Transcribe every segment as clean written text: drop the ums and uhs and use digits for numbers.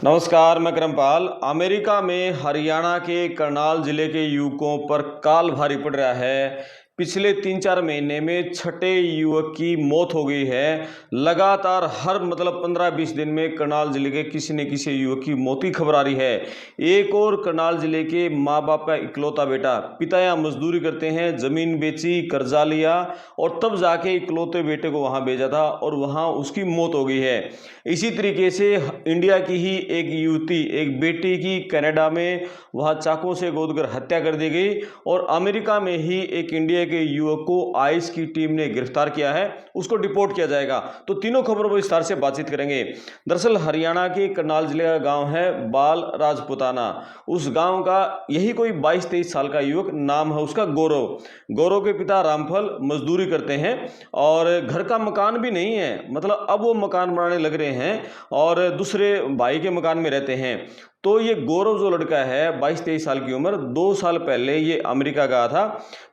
नमस्कार, मैं करमपाल। अमेरिका में हरियाणा के करनाल जिले के युवकों पर काल भारी पड़ रहा है। पिछले 3-4 महीने में छठे युवक की मौत हो गई है। लगातार हर 15-20 दिन में करनाल जिले के किसी न किसी युवक की मौत की खबर आ रही है। एक और करनाल जिले के माँ बाप का इकलौता बेटा, पिता यहाँ मजदूरी करते हैं, जमीन बेची, कर्जा लिया और तब जाके इकलौते बेटे को वहाँ भेजा था और वहाँ उसकी मौत हो गई है। इसी तरीके से इंडिया की ही एक युवती, एक बेटी की कनाडा में वहाँ चाकू से गोदकर हत्या कर दी गई और अमेरिका में ही एक इंडिया के युवक को आइस की टीम ने गिरफ्तार किया है, उसको डिपोर्ट किया जाएगा। तो तीनों खबरों पर विस्तार से बातचीत करेंगे। दरअसल हरियाणा के करनाल जिले का गांव है बाल राजपुताना। उस गांव का यही कोई 22-23 साल का युवक, नाम है उसका गौरव। गौरव के पिता रामफल मजदूरी करते हैं और घर का मकान भी नहीं है, मतलब अब वो मकान बनाने लग रहे हैं और दूसरे भाई के मकान में रहते हैं। तो ये गौरव जो लड़का है 22-23 साल की उम्र, 2 साल पहले ये अमेरिका गया था।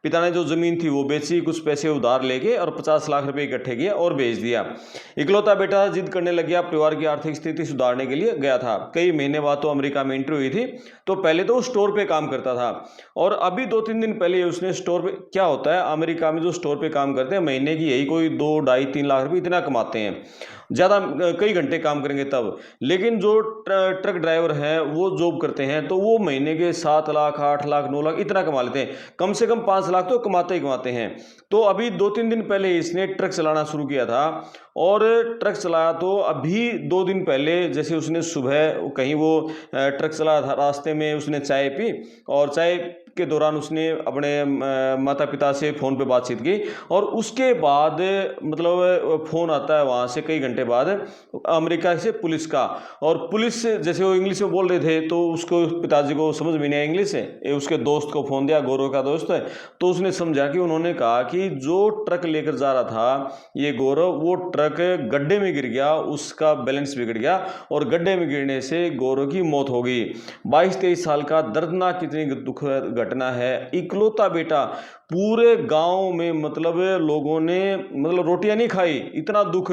पिता ने जो जमीन थी वो बेची, कुछ पैसे उधार लेके और 50 लाख रुपए इकट्ठे किए और बेच दिया। इकलौता बेटा जिद करने लग गया, परिवार की आर्थिक स्थिति सुधारने के लिए गया था। कई महीने बाद तो अमेरिका में एंट्री हुई थी। तो पहले तो स्टोर पे काम करता था और अभी 2-3 दिन पहले उसने स्टोर पे, क्या होता है अमेरिका में जो स्टोर पे काम करते हैं, महीने की यही कोई 2-2.5-3 लाख रुपए इतना कमाते हैं। ज़्यादा कई घंटे काम करेंगे तब। लेकिन जो ट्रक ड्राइवर हैं वो जॉब करते हैं तो वो महीने के 7 लाख, 8 लाख, 9 लाख इतना कमा लेते हैं। कम से कम 5 लाख तो कमाते ही कमाते हैं। तो अभी 2-3 दिन पहले इसने ट्रक चलाना शुरू किया था और ट्रक चलाया तो अभी 2 दिन पहले जैसे उसने सुबह कहीं वो ट्रक चला था, रास्ते में उसने चाय पी और चाय के दौरान उसने अपने माता पिता से फ़ोन पे बातचीत की और उसके बाद फ़ोन आता है वहाँ से कई घंटे बाद अमेरिका से पुलिस का। और पुलिस जैसे वो इंग्लिश में बोल रहे थे तो उसको पिताजी को समझ में नहीं आया इंग्लिश है। उसके दोस्त को फ़ोन दिया, गौरव का दोस्त है, तो उसने समझा कि उन्होंने कहा कि जो ट्रक लेकर जा रहा था ये गौरव, वो ट्रक गड्ढे में गिर गया, उसका बैलेंस बिगड़ गया और गड्ढे में गिरने से गौरव की मौत हो गई। 22-23 साल का दर्दनाक कितनी दुखद घटना है। इकलौता बेटा, पूरे गांव में लोगों ने रोटियां नहीं खाई, इतना दुख।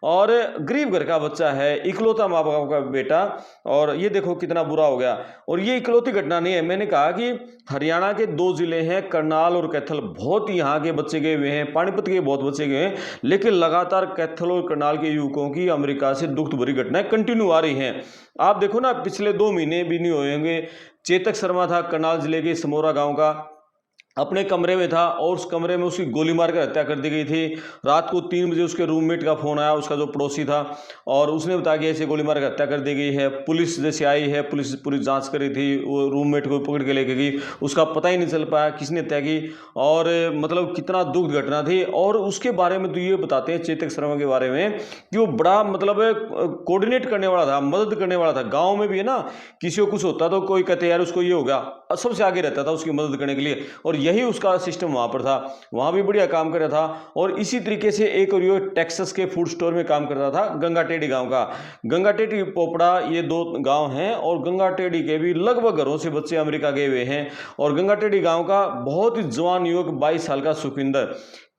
और गरीब घर का बच्चा है, इकलौता माँ बाप का बेटा, और ये देखो कितना बुरा हो गया। और ये इकलौती घटना नहीं है, मैंने कहा कि हरियाणा के 2 जिले हैं करनाल और कैथल, बहुत यहाँ के बच्चे गए हुए हैं, पानीपत के बहुत बच्चे गए हैं, लेकिन लगातार कैथल और करनाल के युवकों की अमेरिका से दुख भरी घटनाएं कंटिन्यू आ रही हैं। आप देखो ना, पिछले 2 महीने भी नहीं हुए होंगे, चेतक शर्मा था करनाल जिले के समोरा गांव का, अपने कमरे में था और उस कमरे में उसकी गोली मारकर हत्या कर दी गई थी। रात को 3 बजे उसके रूममेट का फ़ोन आया, उसका जो पड़ोसी था, और उसने बताया कि ऐसे गोली मारकर हत्या कर दी गई है। पुलिस जैसे आई है, पुलिस पूरी जांच कर रही थी, वो रूममेट को पकड़ के लेके गई, उसका पता ही नहीं चल पाया किसने हत्या की। और कितना दुख घटना थी। और उसके बारे में तो ये बताते हैं चेतक शर्मा के बारे में कि वो बड़ा कोऑर्डिनेट करने वाला था, मदद करने वाला था। गाँव में भी है ना, किसी को कुछ होता तो कोई कहते यार उसको ये हो गया, सबसे आगे रहता था उसकी मदद करने के लिए, और यही उसका सिस्टम वहाँ पर था। वहाँ भी बढ़िया काम कर रहा था। और इसी तरीके से एक और ये टेक्सास के फूड स्टोर में काम करता था, गंगा टेढ़ी गांव का। गंगा टेढ़ी पोपड़ा, ये 2 गांव हैं और गंगा टेढ़ी के भी लगभग घरों से बच्चे अमेरिका गए हुए हैं। और गंगा टेढ़ी गांव का बहुत ही जवान युवक 22 साल का सुखविंदर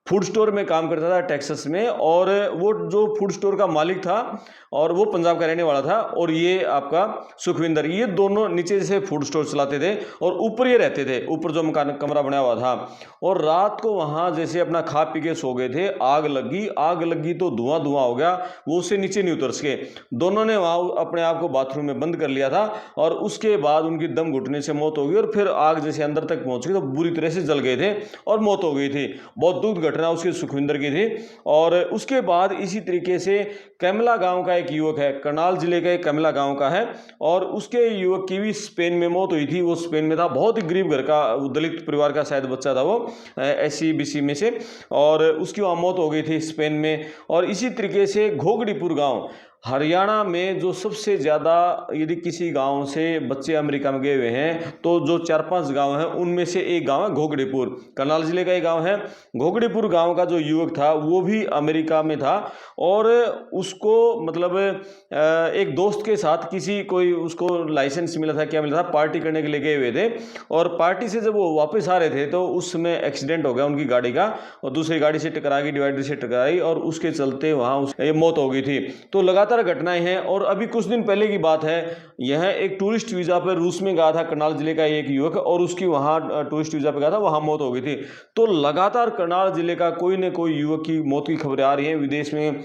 फूड स्टोर में काम करता था टेक्सास में, और वो जो फूड स्टोर का मालिक था और वो पंजाब का रहने वाला था, और ये आपका सुखविंदर, ये दोनों नीचे से फूड स्टोर चलाते थे और ऊपर ये रहते थे, ऊपर जो मकान कमरा बनाया हुआ था। और रात को वहाँ जैसे अपना खा पी के सो गए थे, आग लगी तो धुआं हो गया, वो उससे नीचे नहीं उतर सके। दोनों ने वहाँ अपने आप को बाथरूम में बंद कर लिया था और उसके बाद उनकी दम घुटने से मौत हो गई और फिर आग जैसे अंदर तक पहुँच गई तो बुरी तरह से जल गए थे और मौत हो गई थी। बहुत दुख घटना उसके सुखविंदर की थी। और उसके बाद इसी तरीके से कैमला गांव का एक युवक है, करनाल जिले के कैमला गांव का है, और उसके युवक की भी स्पेन में मौत हुई थी। वो स्पेन में था, बहुत ही गरीब घर का, दलित परिवार का शायद बच्चा था वो, SC BC में से, और उसकी वहाँ मौत हो गई थी स्पेन में। और इसी तरीके से घोगड़ीपुर गांव, हरियाणा में जो सबसे ज़्यादा, यदि किसी गांव से बच्चे अमेरिका में गए हुए हैं तो जो 4-5 गांव हैं उनमें से एक गांव है घोगड़ीपुर, करनाल जिले का एक गांव है। घोगड़ीपुर गांव का जो युवक था वो भी अमेरिका में था और उसको एक दोस्त के साथ कोई उसको लाइसेंस मिला था, क्या मिला था, पार्टी करने के लिए गए हुए थे। और पार्टी से जब वो वापस आ रहे थे तो उस समय एक्सीडेंट हो गया उनकी गाड़ी का, और दूसरी गाड़ी से टकरा गई, डिवाइडर से टकराई, और उसके चलते वहाँ मौत हो गई थी। तो लगातार लगातार घटनाएं हैं। और अभी कुछ दिन पहले की बात है, यह एक टूरिस्ट वीज़ा पर रूस में गया था करनाल जिले का एक युवक, और उसकी वहाँ टूरिस्ट वीज़ा पर गया था, वहाँ मौत हो गई थी। तो लगातार करनाल जिले का कोई न कोई युवक की मौत की खबरें आ रही हैं। विदेश में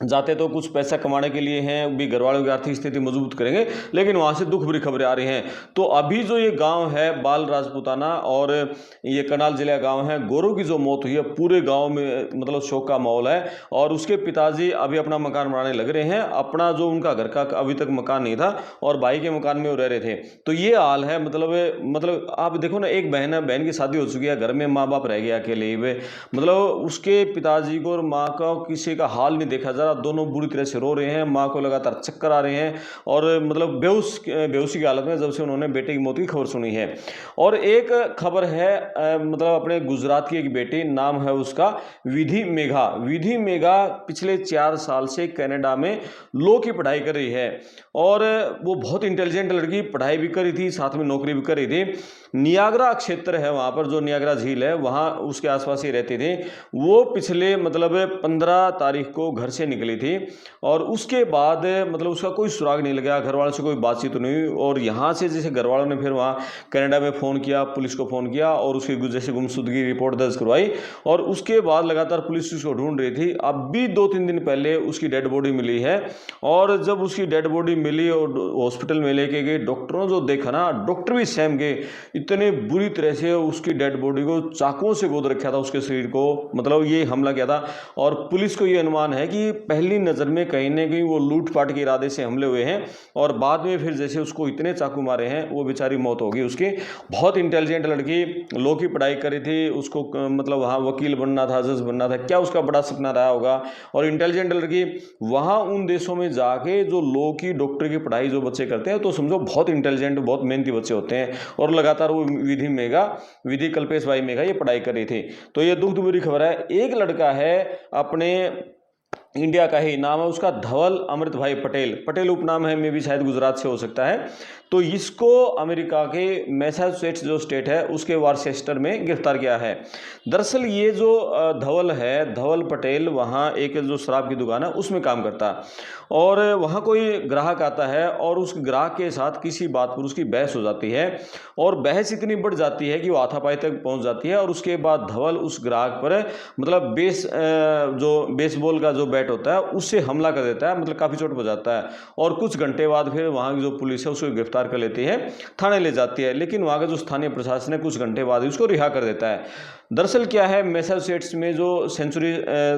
जाते तो कुछ पैसा कमाने के लिए हैं, भी घर वालों की आर्थिक स्थिति मजबूत करेंगे, लेकिन वहाँ से दुख भरी खबरें आ रही हैं। तो अभी जो ये गांव है बाल राजपूताना, और ये करनाल जिले का गांव है, गोरू की जो मौत हुई है, पूरे गांव में मतलब शोक का माहौल है। और उसके पिताजी अभी अपना मकान बनाने लग रहे हैं। अपना जो उनका घर का अभी तक मकान नहीं था, और भाई के मकान में वो रह रहे थे। तो ये हाल है। मतलब आप देखो ना, एक बहन है, बहन की शादी हो चुकी है, घर में माँ बाप रह गया अकेले ही। मतलब उसके पिताजी को और माँ का किसी का हाल नहीं देखा जा रहा, दोनों बुरी तरह से रो रहे हैं। माँ को लगातार चक्कर आ रहे हैं, और मतलब बेहोशी की हालत में जब से उन्होंने बेटे की मौत की खबर सुनी है। और एक खबर है मतलब अपने गुजरात की एक बेटी, नाम है उसका विधि मेघा। विधि मेघा पिछले 4 साल से कनाडा में लॉ की पढ़ाई कर रही है, और वो बहुत इंटेलिजेंट लड़की, पढ़ाई भी करी थी, साथ में नौकरी भी करी थी। नियाग्रा क्षेत्र है वहाँ पर, जो नियाग्रा झील है, वहाँ उसके आसपास ही रहती थी। वो पिछले मतलब 15 तारीख को घर से निकली थी, और उसके बाद मतलब उसका कोई सुराग नहीं लगा, घर वालों से कोई बातचीत नहीं हुई। और यहाँ से जैसे घर वालों ने फिर वहाँ कनाडा में फ़ोन किया, पुलिस को फ़ोन किया, और उसकी जैसे गुमशुदगी रिपोर्ट दर्ज करवाई। और उसके बाद लगातार पुलिस उसको ढूंढ रही थी। अब भी 2-3 दिन पहले उसकी डेड बॉडी मिली है। और जब उसकी डेड बॉडी मिली और हॉस्पिटल में लेके गए, डॉक्टरों जो देखा ना, डॉक्टर भी सहम गए। इतने बुरी तरह से उसकी डेड बॉडी को चाकुओं से गोद रखा था, उसके शरीर को, मतलब ये हमला किया था। और पुलिस को ये अनुमान है कि पहली नज़र में कहीं ना कहीं वो लूटपाट के इरादे से हमले हुए हैं, और बाद में फिर जैसे उसको इतने चाकू मारे हैं, वो बेचारी मौत होगी उसकी। बहुत इंटेलिजेंट लड़की, लॉ की पढ़ाई करी थी, उसको मतलब वहाँ वकील बनना था, जज बनना था, क्या उसका बड़ा सपना रहा होगा। और इंटेलिजेंट लड़की वहाँ उन देशों में जाके जो लॉ की, डॉक्टर की पढ़ाई जो बच्चे करते हैं, तो समझो बहुत इंटेलिजेंट, बहुत मेहनती बच्चे होते हैं। और लगातार वो विधि कल्पेश भाई मेघा ये पढ़ाई कर रही थी। तो ये दुख भरी खबर है। एक लड़का है अपने इंडिया का ही, नाम है उसका धवल अमृत भाई पटेल। पटेल उपनाम है, मे भी शायद गुजरात से हो सकता है। तो इसको अमेरिका के मैसाचुसेट्स जो स्टेट है उसके वारचेस्टर में गिरफ्तार किया है। दरअसल ये जो धवल है, धवल पटेल, वहाँ एक जो शराब की दुकान है उसमें काम करता है। और वहाँ कोई ग्राहक आता है, और उस ग्राहक के साथ किसी बात पर उसकी बहस हो जाती है, और बहस इतनी बढ़ जाती है कि वो हाथापाई तक पहुँच जाती है। और उसके बाद धवल उस ग्राहक पर मतलब बेसबॉल का जो बैट होता है उससे हमला कर देता है, मतलब काफ़ी चोट पहुंचाता है। और कुछ घंटे बाद फिर वहाँ की जो पुलिस है उसको गिरफ्तार कर लेती है, थाने ले जाती है। लेकिन वहाँ का जो स्थानीय प्रशासन है कुछ घंटे बाद ही उसको रिहा कर देता है। दरअसल क्या है, मैसाचुसेट्स में जो सेंचुरी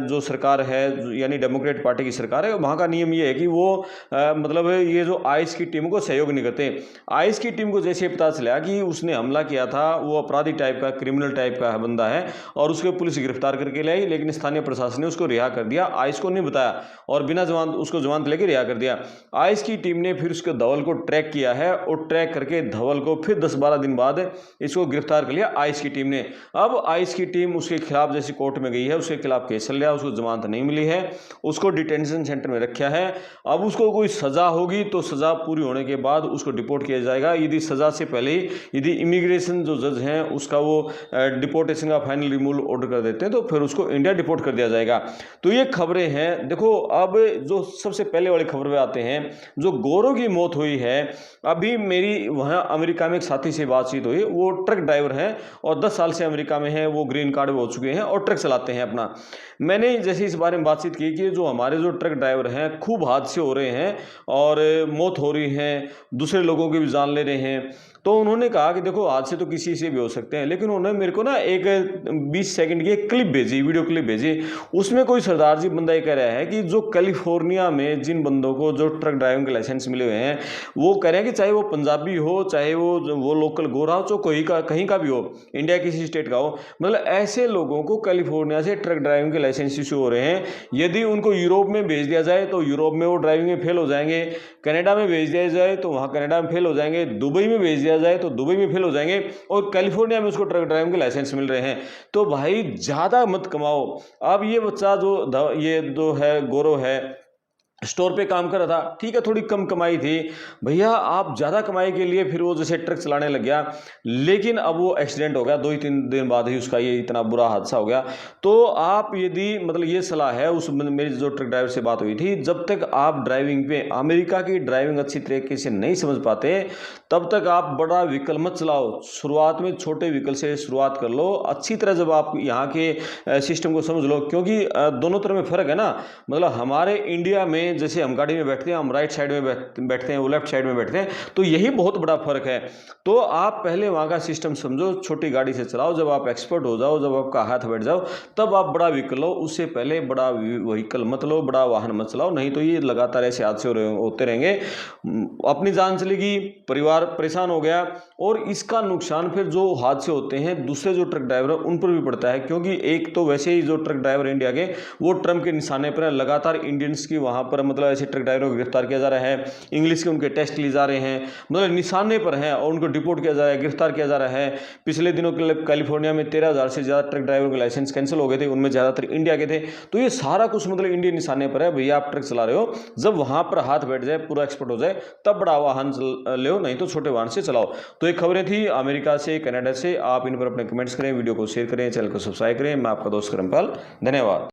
जो सरकार है, यानी डेमोक्रेट पार्टी की सरकार है, वहाँ का नियम ये है कि वो मतलब ये जो आइस की टीम को सहयोग नहीं करते। आइस की टीम को जैसे पता चला कि उसने हमला किया था, वो अपराधी टाइप का, क्रिमिनल टाइप का बंदा है, और उसके पुलिस गिरफ्तार करके लाई, लेकिन स्थानीय प्रशासन ने उसको रिहा कर दिया। आइस को नहीं बताया, और बिना जमानत उसको जमानत लेके रिहा कर दिया। आइस की टीम ने फिर उसके धवल को ट्रैक किया है, और ट्रैक करके धवल को फिर 10-12 दिन बाद इसको गिरफ्तार कर लिया आइस की टीम ने। अब आइस की टीम उसके खिलाफ जैसे कोर्ट में गई है, उसके खिलाफ केस चल रहा है, उसको जमानत नहीं मिली है, उसको डिटेंशन सेंटर में रखा है। अब उसको कोई सजा होगी तो सजा पूरी होने के बाद उसको डिपोर्ट किया जाएगा। यदि सजा से पहले ही यदि इमिग्रेशन जो जज हैं उसका वो डिपोर्टेशन का फाइनल रिमूवल ऑर्डर कर देते हैं, तो फिर उसको इंडिया डिपोर्ट कर दिया जाएगा। तो ये खबरें हैं। देखो, अब जो सबसे पहले वाली खबर पे आते हैं, जो गौरव की मौत हुई है, अभी मेरी वहाँ अमेरिका में एक साथी से बातचीत हुई। वो ट्रक ड्राइवर हैं, और 10 साल से अमेरिका में हैं, वो ग्रीन कार्ड हो चुके हैं, और ट्रक चलाते हैं अपना। मैंने जैसे इस बारे में बातचीत की कि जो हमारे जो ट्रक ड्राइवर हैं, खूब हादसे हो रहे हैं, और मौत हो रही है, दूसरे लोगों की भी जान ले रहे हैं। तो उन्होंने कहा कि देखो, हादसे तो किसी से भी हो सकते हैं, लेकिन उन्होंने मेरे को ना एक 20 सेकंड की एक क्लिप भेजी, वीडियो क्लिप भेजी। उसमें कोई सरदार जी बंदा ये कह रहा है कि जो कैलिफोर्निया में जिन बंदों को जो ट्रक ड्राइविंग के लाइसेंस मिले हुए हैं, वो कह रहे हैं कि चाहे वो पंजाबी हो, चाहे वो लोकल गोरा हो, चाहे कोई का कहीं का भी हो, इंडिया किसी स्टेट का हो, मतलब ऐसे लोगों को कैलिफोर्निया से ट्रक ड्राइविंग के लाइसेंस इशू हो रहे हैं। यदि उनको यूरोप में भेज दिया जाए तो यूरोप में वो ड्राइविंग में फेल हो जाएंगे, कनाडा में भेज दिया जाए तो वहाँ कनाडा में फेल हो जाएंगे, दुबई में भेज दिया जाए तो दुबई में फेल हो जाएंगे, और कैलिफोर्निया में उसको ट्रक ड्राइविंग के लाइसेंस मिल रहे हैं। तो भाई ज़्यादा मत कमाओ। अब ये बच्चा जो ये जो है गौरव है, स्टोर पे काम कर रहा था, ठीक है, थोड़ी कम कमाई थी। भैया आप ज़्यादा कमाई के लिए फिर वो जैसे ट्रक चलाने लग गया, लेकिन अब वो एक्सीडेंट हो गया, 2 ही 3 दिन बाद ही उसका ये इतना बुरा हादसा हो गया। तो आप यदि मतलब ये सलाह है, उस मेरी जो ट्रक ड्राइवर से बात हुई थी, जब तक आप ड्राइविंग पे अमेरिका की ड्राइविंग अच्छी तरीके से नहीं समझ पाते, तब तक आप बड़ा व्हीकल मत चलाओ। शुरुआत में छोटे व्हीकल से शुरुआत कर लो अच्छी तरह। जब आप यहाँ के सिस्टम को समझ लो, क्योंकि दोनों तरह में फ़र्क है ना। मतलब हमारे इंडिया में जैसे हम गाड़ी में बैठते हैं, हम राइट साइड में बैठते हैं, वो लेफ्ट साइड में बैठते हैं, तो यही बहुत बड़ा फर्क है। तो आप पहले वहाँ का सिस्टम समझो, छोटी गाड़ी से चलाओ। जब आप एक्सपर्ट हो जाओ, जब आपका हाथ बैठ जाओ, तब आप बड़ा व्हीकल लो। उससे पहले बड़ा व्हीकल मत लो, बड़ा वाहन मत चलाओ, नहीं तो ये लगातार ऐसे हादसे होते रहेंगे। अपनी जान चलेगी, परिवार परेशान हो गया, और इसका नुकसान फिर जो हादसे होते हैं दूसरे जो ट्रक ड्राइवर है उन पर भी पड़ता है। क्योंकि एक तो वैसे ही जो ट्रक ड्राइवर इंडिया के, वो ट्रम्प के निशाने पर है। लगातार इंडियंस की वहाँ पर मतलब ऐसे ट्रक ड्राइवरों को गिरफ्तार किया जा रहा है, इंग्लिश के उनके टेस्ट लिए जा रहे हैं, मतलब निशाने पर हैं, और उनको डिपोर्ट किया जा रहा है, गिरफ्तार किया जा रहा है। पिछले दिनों के कैलिफोर्निया में 13,000 से ज़्यादा ट्रक ड्राइवर के लाइसेंस कैंसिल हो गए थे, उनमें ज़्यादातर इंडिया के थे। तो ये सारा कुछ मतलब इंडियन निशाने पर है। भैया आप ट्रक चला रहे हो, जब वहाँ पर हाथ बैठ जाए, पूरा एक्सपर्ट हो जाए, तब बड़ा वाहन ले, नहीं तो छोटे वाहन से चलाओ। तो ये खबरें थी अमेरिका से, कनाडा से। आप इन पर अपने कमेंट्स करें, वीडियो को शेयर करें, चैनल को सब्सक्राइब करें। मैं आपका दोस्त करमपाल, धन्यवाद।